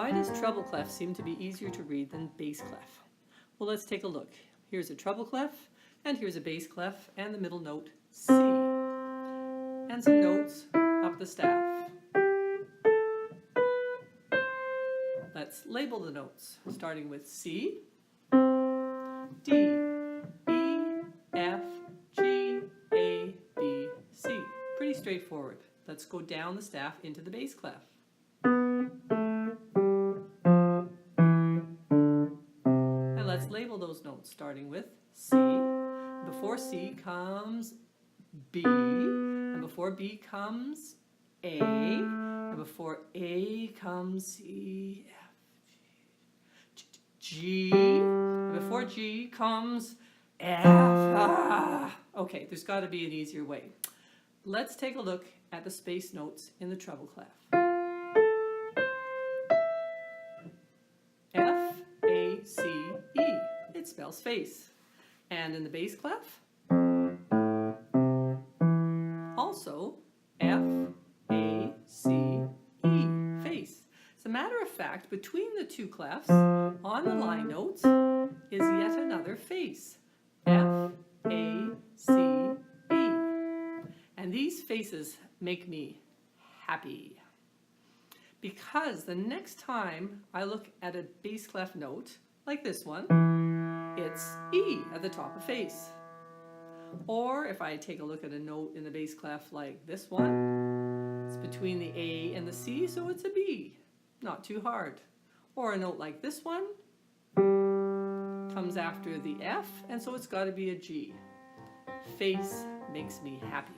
Why does treble clef seem to be easier to read than bass clef? Well, let's take a look. Here's a treble clef, and here's a bass clef, and the middle note, C. And some notes up the staff. Let's label the notes, starting with C, D, E, F, G, A, B, C. Pretty straightforward. Let's go down the staff into the bass clef. And let's label those notes, starting with C. Before C comes B, and before B comes A, and before A comes C, F, G, and before G comes F. Okay, there's got to be an easier way. Let's take a look at the space notes in the treble clef. F, A, C, E. It spells face. And in the bass clef, also F, A, C, E, face. As a matter of fact, between the two clefs on the line notes is yet another face. F, A, C, E. And these faces make me happy. Because the next time I look at a bass clef note, like this one, it's E at the top of face. Or if I take a look at a note in the bass clef like this one, it's between the A and the C, so it's a B. Not too hard. Or a note like this one comes after the F, and so it's got to be a G. Face makes me happy.